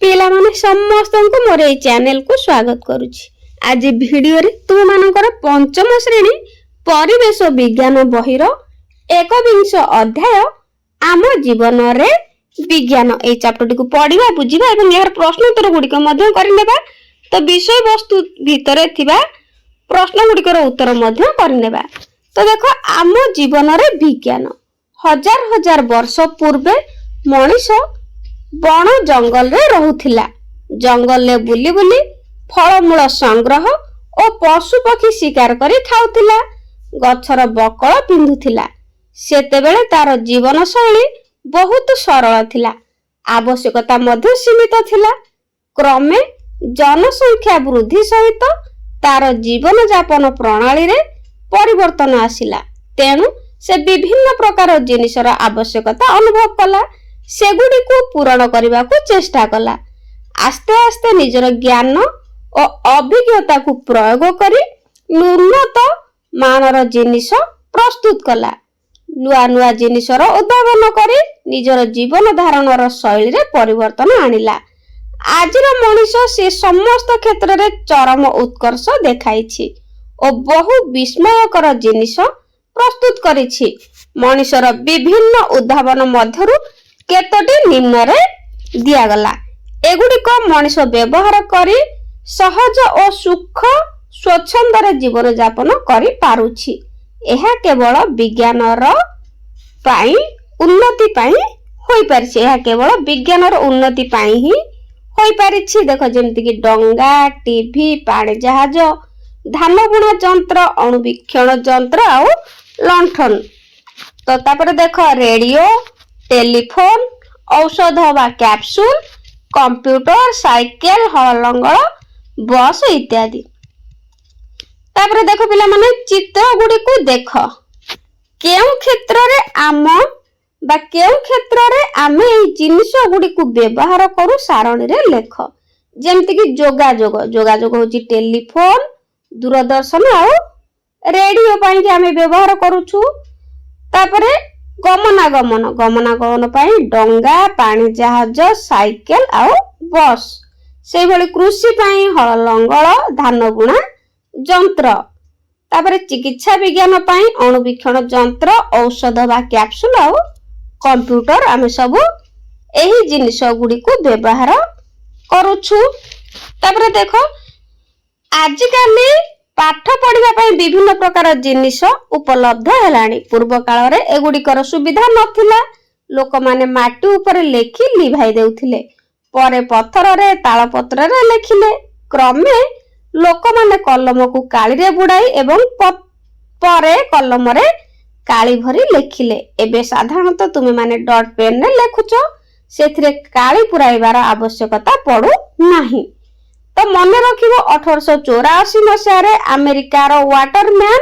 ପିଲାମାନେ ସମସ୍ତଙ୍କୁ ମୋର ଏଇ ଚ୍ୟାନେଲକୁ ସ୍ୱାଗତ କରୁଛି। ଆଜି ଭିଡିଓରେ ତୁମମାନଙ୍କର ପଞ୍ଚମ ଶ୍ରେଣୀ ପରିବେଶ ବିଜ୍ଞାନ ବହିର 21 ଅଧ୍ୟାୟ ଆମ ଜୀବନରେ ବିଜ୍ଞାନ ଏଇ ଚାପ୍ଟରଟିକୁ ପଢିବା, ବୁଝିବା ଏବଂ ଏହାର ପ୍ରଶ୍ନ ଉତ୍ତର ଗୁଡ଼ିକ ମଧ୍ୟ କରିନେବା। ତ ବିଷୟବସ୍ତୁ ଭିତରେ ଥିବା ପ୍ରଶ୍ନ ଗୁଡ଼ିକର ଉତ୍ତର ମଧ୍ୟ କରିନେବା। ତ ଦେଖ, ଆମ ଜୀବନରେ ବିଜ୍ଞାନ। ହଜାର ହଜାର ବର୍ଷ ପୂର୍ବେ ମଣିଷ ବଣ ଜଙ୍ଗଲରେ ରହୁଥିଲା। ଜଙ୍ଗଲରେ ବୁଲି ବୁଲି ଫଳମୂଳ ସଂଗ୍ରହ ଓ ପଶୁ ପକ୍ଷୀ ଶିକାର କରି ଖାଉଥିଲା। ଗଛର ବକଳ ପିନ୍ଧୁଥିଲା। ସେତେବେଳେ ତାର ଜୀବନ ଶୈଳୀ ବହୁତ ସରଳ ଥିଲା। ଆବଶ୍ୟକତା ମଧ୍ୟ ସୀମିତ ଥିଲା। କ୍ରମେ ଜନସଂଖ୍ୟା ବୃଦ୍ଧି ସହିତ ତାର ଜୀବନ ଯାପନ ପ୍ରଣାଳୀରେ ପରିବର୍ତ୍ତନ ଆସିଲା। ତେଣୁ ସେ ବିଭିନ୍ନ ପ୍ରକାର ଜିନିଷର ଆବଶ୍ୟକତା ଅନୁଭବ କଲା। ସେଗୁଡ଼ିକୁ ପୂରଣ କରିବାକୁ ଚେଷ୍ଟା କଲା। ଆସ୍ତେ ଆସ୍ତେ ନିଜର ଜ୍ଞାନ ଓ ଅଭିଜ୍ଞତାକୁ ପ୍ରୟୋଗ କରି ଉନ୍ନତ ମାନର ଜିନିଷ ପ୍ରସ୍ତୁତ କଲା। ନୂଆ ନୂଆ ଜିନିଷର ଉଦ୍ଭାବନ କରି ନିଜର ଜୀବନ ଧାରଣର ଶୈଳୀରେ ପରିବର୍ତ୍ତନ ଆଣିଲା। ଆଜିର ମଣିଷ ସେ ସମସ୍ତ କ୍ଷେତ୍ରରେ ଚରମ ଉତ୍କର୍ଷ ଦେଖାଇଛି ଓ ବହୁ ବିସ୍ମୟକର ଜିନିଷ ପ୍ରସ୍ତୁତ କରିଛି। ମଣିଷର ବିଭିନ୍ନ ଉଦ୍ଭାବନ ମଧ୍ୟରୁ କେତୋଟି ନିମ୍ନରେ ଦିଆଗଲା। ଏଗୁଡ଼ିକ ମଣିଷ ବ୍ୟବହାର କରି ସହଜ ଓ ସୁଖ ସ୍ୱଚ୍ଛନ୍ଦରେ ଜୀବନ ଯାପନ କରିପାରୁଛି। ଏହା କେବଳ ବିଜ୍ଞାନର ପାଇଁ ଉନ୍ନତି ପାଇଁ ହୋଇପାରିଛି। ଏହା କେବଳ ବିଜ୍ଞାନର ଉନ୍ନତି ପାଇଁ ହିଁ ହୋଇପାରିଛି। ଦେଖ, ଯେମିତିକି ଡଙ୍ଗା, ଟିଭି, ପାଣି ଜାହାଜ, ଧାନ ବୁଣା ଯନ୍ତ୍ର, ଅଣୁବୀକ୍ଷଣ ଯନ୍ତ୍ର ଆଉ ଲଣ୍ଠନ। ତ ତାପରେ ଦେଖ, ରେଡିଓ, ଟେଲିଫୋନ, ଔଷଧ ବା କ୍ୟାପସୁଲ, କମ୍ପ୍ୟୁଟର, ସାଇକେଲ, ହଳ ଲଙ୍ଗଳ, ବସ୍ ଇତ୍ୟାଦି। ତାପରେ ଦେଖ ପିଲାମାନେ, ଚିତ୍ର ଗୁଡ଼ିକୁ ଦେଖ। କେଉଁ କ୍ଷେତ୍ରରେ ଆମେ ଏଇ ଜିନିଷ ଗୁଡ଼ିକୁ ବ୍ୟବହାର କରୁ ସାରଣୀରେ ଲେଖ। ଯେମିତିକି ଯୋଗାଯୋଗ ହଉଛି ଟେଲିଫୋନ, ଦୂରଦର୍ଶନ ଆଉ ରେଡିଓ ପାଇଁକି ଆମେ ବ୍ୟବହାର କରୁଛୁ। ତାପରେ ଗମନାଗମନ ପାଇଁ ଡଙ୍ଗା, ପାଣି ଜାହାଜ, ସାଇକେଲ ଆଉ ବସ୍। ସେଇଭଳି କୃଷି ପାଇଁ ହଳ ଲଙ୍ଗଳ, ଧାନ ବୁଣା ଯନ୍ତ୍ର। ତାପରେ ଚିକିତ୍ସା ବିଜ୍ଞାନ ପାଇଁ ଅଣୁବୀକ୍ଷଣ ଯନ୍ତ୍ର, ଔଷଧ ବା କ୍ୟାପସୁଲ ଆଉ କମ୍ପ୍ୟୁଟର। ଆମେ ସବୁ ଏହି ଜିନିଷ ଗୁଡ଼ିକୁ ବ୍ୟବହାର କରୁଛୁ। ତାପରେ ଦେଖ, ଆଜିକାଲି ପାଠ ପଢିବା ପାଇଁ ବିଭିନ୍ନ ପ୍ରକାର ଜିନିଷ ଉପଲବ୍ଧ ହେଲାଣି। ପୂର୍ବ କାଳରେ ଏଗୁଡ଼ିକର ସୁବିଧା ନଥିଲା। ଲୋକମାନେ ମାଟି ଉପରେ ଲେଖି ଲିଭାଇ ଦେଉଥିଲେ। ପରେ ପଥରରେ, ତାଳପତ୍ରରେ ଲେଖିଲେ। କ୍ରମେ ଲୋକମାନେ କଲମକୁ କାଳିରେ ବୁଡାଇ ଏବଂ ପରେ କଲମରେ କାଳି ଭରି ଲେଖିଲେ। ଏବେ ସାଧାରଣତଃ ତୁମେମାନେ ଡଟ୍ ପେନରେ ଲେଖୁଛ। ସେଥିରେ କାଳି ପୁରାଇବାର ଆବଶ୍ୟକତା ପଡୁନାହିଁ। ତ ମନେ ରଖିବ, 1884 ମସିହାରେ ଆମେରିକାର ୱାଟରମ୍ୟାନ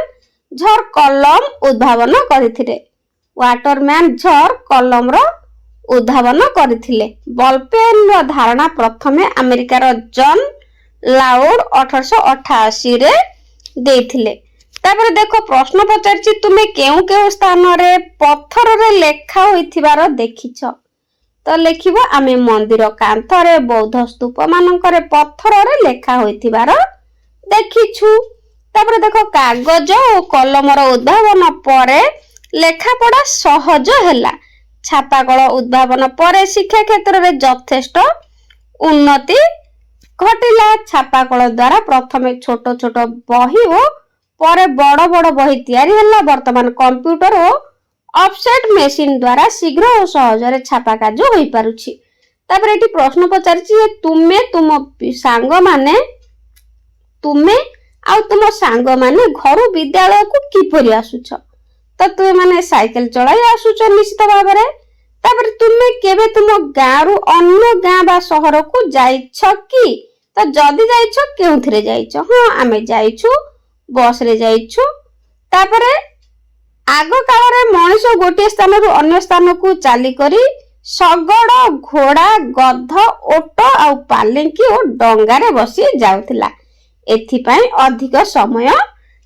ଝର୍ କଲମ ଉଦ୍ଭାବନ କରିଥିଲେ। ଉଦ୍ଭାବନ କରିଥିଲେ। ବଲପେନର ଧାରଣା ପ୍ରଥମେ ଆମେରିକାର ଜନ୍ ଲାଉଡ୍ 1888ରେ ଦେଇଥିଲେ। ତାପରେ ଦେଖ, ପ୍ରଶ୍ନ ପଚାରିଛି, ତୁମେ କେଉଁ କେଉଁ ସ୍ଥାନରେ ପଥରରେ ଲେଖା ହୋଇଥିବାର ଦେଖିଛ? ତ ଲେଖିବ, ଆମେ ମନ୍ଦିର କାନ୍ଥରେ, ବୌଦ୍ଧ ସ୍ତୂପ ମାନଙ୍କରେ ପଥରରେ ଲେଖା ହୋଇଥିବାର ଦେଖିଛୁ। ତାପରେ ଦେଖ, କାଗଜ ଓ କଲମର ଉଦ୍ଭାବନ ପରେ ଲେଖାପଢା ସହଜ ହେଲା। ଛାପାକଳ ଉଦ୍ଭାବନ ପରେ ଶିକ୍ଷା କ୍ଷେତ୍ରରେ ଯଥେଷ୍ଟ ଉନ୍ନତି ଘଟିଲା। ଛାପାକଳ ଦ୍ୱାରା ପ୍ରଥମେ ଛୋଟ ଛୋଟ ବହି ଓ ପରେ ବଡ଼ ବଡ଼ ବହି ତିଆରି ହେଲା। ବର୍ତ୍ତମାନ କମ୍ପ୍ୟୁଟର ଓ ଅଫସେଟ ମେସିନ ଦ୍ୱାରା ଶୀଘ୍ର ଓ ସହଜରେ ଛାପା କାର୍ଯ୍ୟ ହୋଇପାରୁଛି। ତାପରେ ଏଠି ପ୍ରଶ୍ନ ପଚାରିଛି ଯେ ତୁମେ ଆଉ ତୁମ ସାଙ୍ଗମାନେ ଘରୁ ବିଦ୍ୟାଳୟକୁ କିପରି ଆସୁଛ? ତ ତୁମେ ମାନେ ସାଇକେଲ ଚଳାଇ ଆସୁଛ ନିଶ୍ଚିତ ଭାବରେ। ତାପରେ ତୁମେ କେବେ ତୁମ ଗାଁରୁ ଅନ୍ୟ ଗାଁ ବା ସହରକୁ ଯାଇଛ କି? ତ ଯଦି ଯାଇଛ, କେଉଁଥିରେ ଯାଇଛ? ହଁ, ଆମେ ଯାଇଛୁ, ବସରେ ଯାଇଛୁ। ତାପରେ ଆଗ କାଳରେ ମଣିଷ ଗୋଟିଏ ସ୍ଥାନରୁ ଅନ୍ୟ ସ୍ଥାନକୁ ଚାଲିକରି ଶଗଡ଼, ଘୋଡ଼ା, ଗଧ, ଓଟ ଆଉ ପାଲିଙ୍କି ଓ ଡଙ୍ଗାରେ ବସି ଯାଉଥିଲା। ଏଥିପାଇଁ ଅଧିକ ସମୟ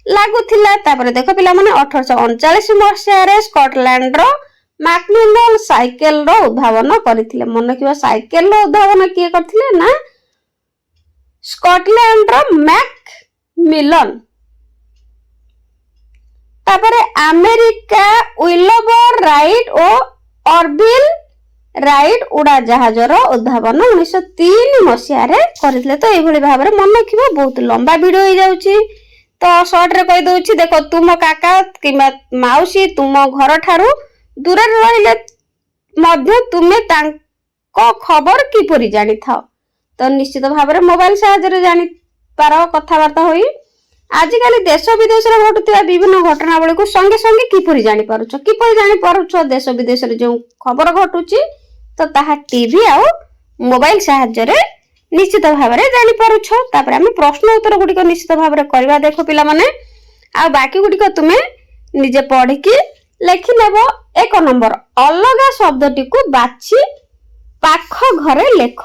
ଲାଗୁଥିଲା। ତାପରେ ଦେଖ ପିଲାମାନେ, 1839 ମସିହାରେ ସ୍କଟଲ୍ୟାଣ୍ଡର ମ୍ୟାକମିଲନ ସାଇକେଲର ଉଦ୍ଭାବନ କରିଥିଲେ। ମନେ ରଖିବା, ସାଇକେଲର ଉଦ୍ଭାବନ କିଏ କରିଥିଲେ ନା ସ୍କଟଲ୍ୟାଣ୍ଡର ମ୍ୟାକମିଲନ। ତାପରେ ଆମେରିକା ୱିଲବର ରାଇଟ୍ ଓ ଅରଭିଲ ରାଇଟ୍ ଉଡ଼ାଜାହାଜର ଉଦ୍ଭାବନ 1903 ମସିହାରେ କରିଥିଲେ। ତ ଏଇଭଳି ଭାବରେ ମନେ ରଖିବ। ବହୁତ ଲମ୍ବା ଭିଡିଓ ହେଇଯାଉଛି, ତ ସର୍ଟରେ କହିଦଉଛି। ଦେଖ, ତୁମ କାକା କିମ୍ବା ମାଉସୀ ତୁମ ଘର ଠାରୁ ଦୂରରେ ରହିଲେ ମଧ୍ୟ ତୁମେ ତାଙ୍କ ଖବର କିପରି ଜାଣିଥାଅ? ତ ନିଶ୍ଚିତ ଭାବରେ ମୋବାଇଲ ସାହାଯ୍ୟରେ ଜାଣିପାର, କଥାବାର୍ତ୍ତା ହୋଇ। ଆଜିକାଲି ଦେଶ ବିଦେଶରେ ଘଟୁଥିବା ବିଭିନ୍ନ ଘଟଣାବଳୀକୁ ସଙ୍ଗେ ସଙ୍ଗେ କିପରି ଜାଣିପାରୁଛ? ଦେଶ ବିଦେଶରେ ଯେଉଁ ଖବର ଘଟୁଛି ତ ତାହା ଟିଭି ଆଉ ମୋବାଇଲ ସାହାଯ୍ୟରେ ନିଶ୍ଚିତ ଭାବରେ ଜାଣିପାରୁଛ। ତାପରେ ଆମେ ପ୍ରଶ୍ନ ଉତ୍ତର ଗୁଡ଼ିକ ନିଶ୍ଚିତ ଭାବରେ କରିବା। ଦେଖ ପିଲାମାନେ, ଆଉ ବାକି ଗୁଡ଼ିକ ତୁମେ ନିଜେ ପଢିକି ଲେଖିନେବ। 1 ନମ୍ବର, ଅଲଗା ଶବ୍ଦଟିକୁ ବାଛି ପାଖ ଘରେ ଲେଖ।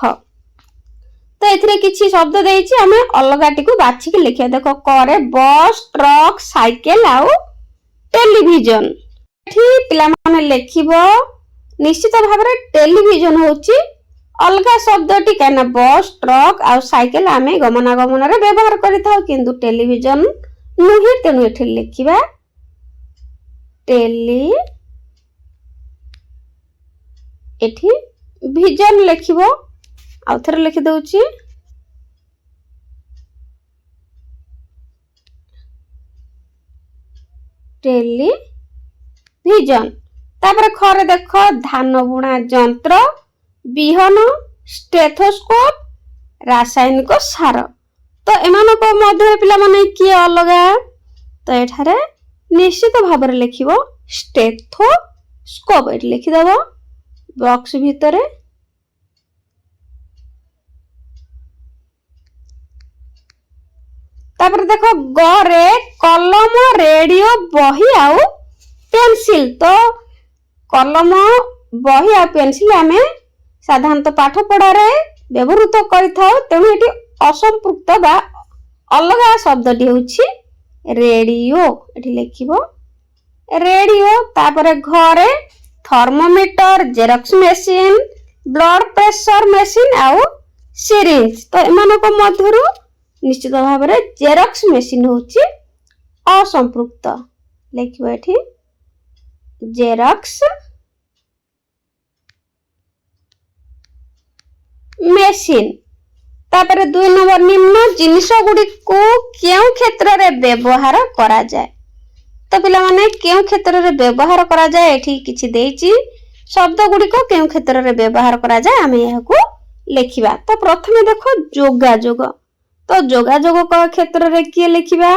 ତ ଏଥିରେ କିଛି ଶବ୍ଦ ଦେଇଛି, ଆମେ ଅଲଗାଟିକୁ ବାଛିକି ଲେଖିବା। ଦେଖ, କରେ ବସ୍, ଟ୍ରକ୍, ସାଇକେଲ ଆଉ ଟେଲିଭିଜନ। ଏଠି ପିଲାମାନେ ଲେଖିବ ନିଶ୍ଚିତ ଭାବରେ ଟେଲିଭିଜନ ହେଉଛି ଅଲଗା ଶବ୍ଦଟି, କାହିଁକିନା ବସ୍, ଟ୍ରକ୍ ଆଉ ସାଇକେଲ ଆମେ ଗମନାଗମନରେ ବ୍ୟବହାର କରିଥାଉ, କିନ୍ତୁ ଟେଲିଭିଜନ ନୁହେଁ। ତେଣୁ ଏଠି ଲେଖିବା ଏଠି ଭିଜନ ଲେଖିବ। ଆଉ ଥରେ ଲେଖିଦଉଛି, ଟେଲିଭିଜନ। ତାପରେ ଖରେ ଦେଖ, ଧାନ ବୁଣା ଯନ୍ତ୍ର, ବିହନ, ଷ୍ଟେଥୋସ୍କୋପ, ରାସାୟନିକ ସାର। ତ ଏମାନଙ୍କ ମଧ୍ୟରେ ପିଲାମାନେ କିଏ ଅଲଗା? ତ ଏଠାରେ ନିଶ୍ଚିତ ଭାବରେ ଲେଖିବ ଷ୍ଟେଥୋସ୍କୋପ। ଏଠି ଲେଖିଦେବ ବକ୍ସ ଭିତରେ। ତାପରେ ଦେଖ, ଗରେ କଲମ, ରେଡିଓ, ବହି ଆଉ ପେନସିଲ। ତ କଲମ, ବହି ଆଉ ପେନସିଲ ଆମେ ସାଧାରଣତଃ ପାଠ ପଢାରେ ବ୍ୟବହୃତ କରିଥାଉ। ତେଣୁ ଏଠି ଅସମ୍ପୃକ୍ତ ବା ଅଲଗା ଶବ୍ଦଟି ହେଉଛି ରେଡିଓ। ଏଠି ଲେଖିବ ରେଡିଓ। ତାପରେ ଘରେ thermometer, xerox machine, blood pressure machine ଆଉ ସିରିଞ୍ଜ। ତ ଏମାନଙ୍କ ମଧ୍ୟରୁ ନିଶ୍ଚିତ ଭାବରେ ଜେରକ୍ସ ମେସିନ ହେଉଛି ଅସମ୍ପୃକ୍ତ। ଲେଖିବ ଏଠି ଜେରକ୍ସ ମେସିନ। ତାପରେ 2 ନମ୍ବର, ନିମ୍ନ ଜିନିଷ ଗୁଡ଼ିକୁ କେଉଁ କ୍ଷେତ୍ରରେ ବ୍ୟବହାର କରାଯାଏ? ତ ପିଲାମାନେ କେଉଁ କ୍ଷେତ୍ରରେ ବ୍ୟବହାର କରାଯାଏ ଏଠି କିଛି ଦେଇଛି। ଶବ୍ଦ ଗୁଡ଼ିକ କେଉଁ କ୍ଷେତ୍ରରେ ବ୍ୟବହାର କରାଯାଏ ଆମେ ଏହାକୁ ଲେଖିବା। ତ ପ୍ରଥମେ ଦେଖ, ଯୋଗାଯୋଗ। ତ ଯୋଗାଯୋଗ କ୍ଷେତ୍ରରେ କିଏ ଲେଖିବା?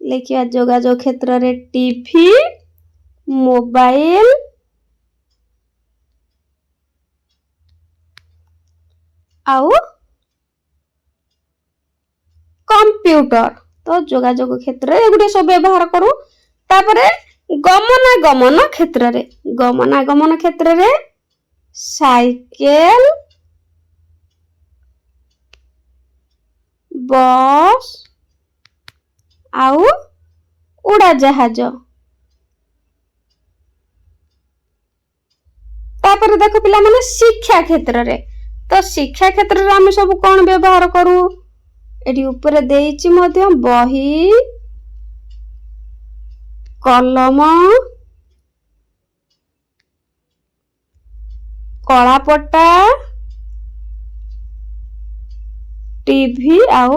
ଲେଖିବା ଯୋଗାଯୋଗ କ୍ଷେତ୍ରରେ ଟିଭି, ମୋବାଇଲ ଆଉ କମ୍ପ୍ୟୁଟର। ତ ଯୋଗାଯୋଗ କ୍ଷେତ୍ରରେ ଏଗୁଡିକ ସବୁ ବ୍ୟବହାର କରୁ। ତାପରେ ଗମନାଗମନ କ୍ଷେତ୍ରରେ ସାଇକେଲ, ବସ୍ ଆଉ ଉଡ଼ାଜାହାଜ। ତାପରେ ଦେଖ ପିଲାମାନେ, ଶିକ୍ଷା କ୍ଷେତ୍ରରେ। ତ ଶିକ୍ଷା କ୍ଷେତ୍ରରେ ଆମେ ସବୁ କଣ ବ୍ୟବହାର କରୁ? ଏଠି ଉପରେ ଦେଇଛି ମଧ୍ୟ ବହି, କଲମ, କଳାପଟା, ଟିଭି ଆଉ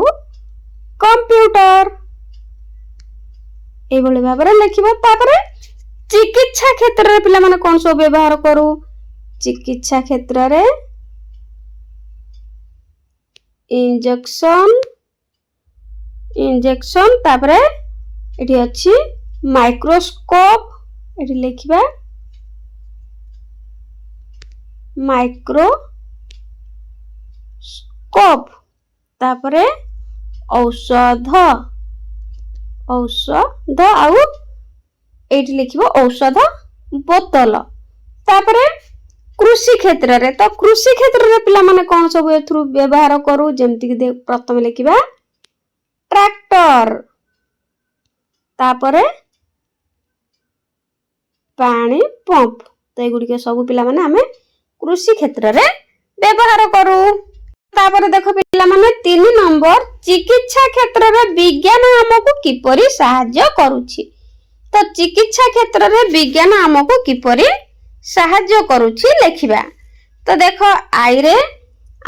କମ୍ପ୍ୟୁଟର। ଏଇଭଳି ଭାବରେ ଲେଖିବ। ତାପରେ ଚିକିତ୍ସା କ୍ଷେତ୍ରରେ ପିଲାମାନେ କଣ ସବୁ ବ୍ୟବହାର କରୁ? ଚିକିତ୍ସା କ୍ଷେତ୍ରରେ ଇଞ୍ଜେକ୍ସନ। ତାପରେ ଏଠି ଅଛି ମାଇକ୍ରୋସ୍କୋପ। ଏଠି ଲେଖିବା ମାଇକ୍ରୋସ୍କୋପ। ତାପରେ ଔଷଧ ଆଉ ଏଇଠି ଲେଖିବ ଔଷଧ ବୋତଲ। ତାପରେ କୃଷି କ୍ଷେତ୍ରରେ। ତ କୃଷି କ୍ଷେତ୍ରରେ ପିଲାମାନେ କଣ ସବୁ ଏଥିରୁ ବ୍ୟବହାର କରୁ? ଯେମିତିକି ପ୍ରଥମେ ଲେଖିବା ଟ୍ରାକ୍ଟର, ତାପରେ ପାଣି ପମ୍ପ। तो एगुड़िक सब पिलामाने आमे कृषि क्षेत्र रे व्यवहार करू। तापर देख पिलामाने 3 नंबर चिकित्सा क्षेत्र रे विज्ञान हमकु किपरि सहाय्य करूछि। तो चिकित्सा क्षेत्र रे विज्ञान हमकु किपरि सहाय्य करूछि लेखिबा। तो देख आई रे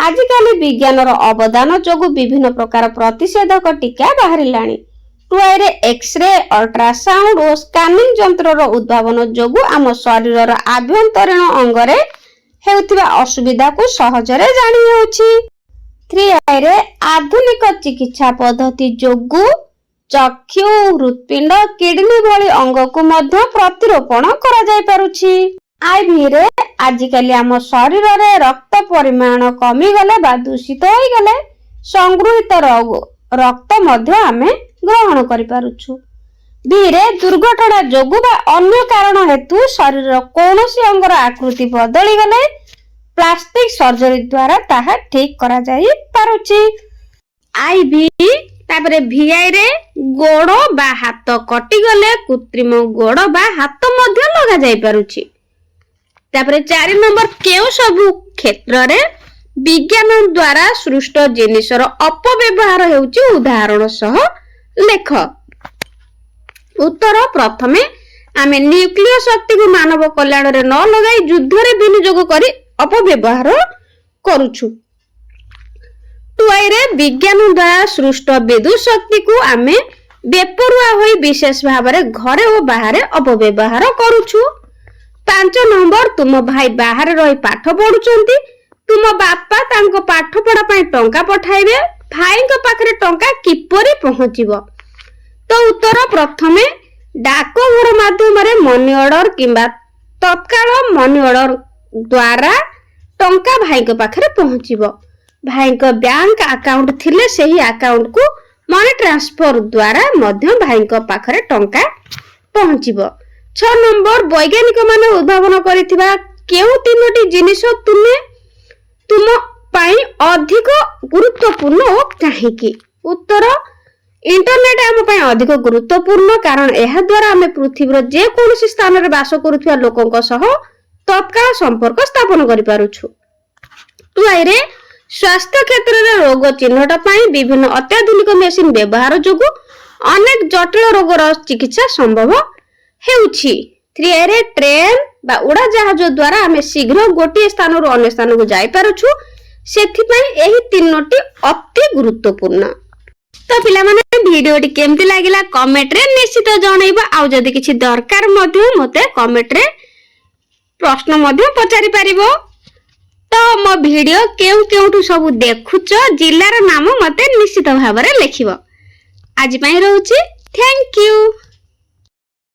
आजिकाली विज्ञान अवदान जोगु विभिन्न प्रकार प्रतिषेधक टीका बाहरिलाणी। 2 रे एक्सरे अल्ट्रासाउंड और स्कैनिंग यंत्र उद्भावन जोगु आम शरीर आभ्यंतरीण अंगरे हेउथिबा असुविधा को सहजरे जानि हेउछि। 3 रे आधुनिक चिकित्सा पद्धति जोगु चक्षु हृदपिंड किडनी भली अंग को मध्य प्रतिरोपण करा जाय पारुछि। आईवी रे आजिकाली आम शरीर रे रक्त परिमाण कमी गले बा दूषित होई गले संगृहित रक्त मध्य आमे ग्रहण करि पारुछु। बी रे दुर्घटना जोगु बा अन्य कारण हेतु शरीर कोनोसी अंगर आकृति बदली गले प्लास्टिक सर्जरी द्वारा ताहा ठीक करा जाई पारुछि। आईवी तापरे वीआई रे गोड़ बा हाथ कटि गले कृत्रिम गोड़ बा हाथ मध्य लगा जाई पारुछि। तापरे 4 नंबर केउ सब क्षेत्र रे विज्ञान द्वारा सृष्ट जिनिसर अपव्यवहार हेउछि उदाहरण सह लेख। उत्तर प्रथमे आमे न्यूक्लियर शक्ति को मानव कल्याण रे न लगाई युद्ध रे विनियोग करी अपव्यवहार करूछु। 2 रे विज्ञान द्वारा सृष्ट विद्युत शक्ति को आमे बेपरुआ होई विशेष भाव रे घरे और बाहर अपव्यवहार करूछु। 5 नंबर तुम भाई बाहर रही पाठ पढुचंती तुम बापा तांको पाठ पढ़ा पई टंका पठाइबे भाई को पाखरे टंका किपरि पहुंचीबो। तो उत्तर प्रथमे डाक घर माध्यम रे मनी ऑर्डर किंबा तत्काल मनी ऑर्डर द्वारा टंका भाई को पाखरे पहुंचीबो। भाई को बैंक अकाउंट थिले सही अकाउंट को मनी ट्रांसफर द्वारा मध्य भाई को पाखरे टंका पहुंचीबो। 6 नंबर वैज्ञानिक माने उद्भावन करिथिबा केउ 3टी जिनिस तुम पाई अधिक गुरुत्वपूर्ण हो काहेकि। उत्तर इंटरनेट आम पाई अधिक गुरुत्वपूर्ण कारण एहा द्वारा आमे पृथ्वीर जे कोनोसी स्थान रे वास करुथिबा लोकंक सह तत्काल संपर्क स्थापन करि पारुछु। 2 रे स्वास्थ्य क्षेत्र रे रोग चिन्हट पाई विभिन्न अत्याधुनिक मेशिन व्यवहार जोगु अनेक जटिल रोगर चिकित्सा संभव हेउछि। 3 रे ट्रेन बा उड़ा जहाज द्वारा आमे शीघ्र गोटे स्थान रो अन्य स्थान को जाई पारुछु सेथि पई एही 3टी अति गुरुत्वपूर्ण। तो पिला माने वीडियोटी केमति लागिला कमेंट रे निश्चित जणाइबा। आ जदी किछि दरकार मध्ये मते कमेंट रे प्रश्न मध्ये पचारि पारिबो। तो मो वीडियो केउ केउठु सब देखुच जिल्लार नाम मते निश्चित भाव रे लेखिबो। आज पई रहउची थैंक यू।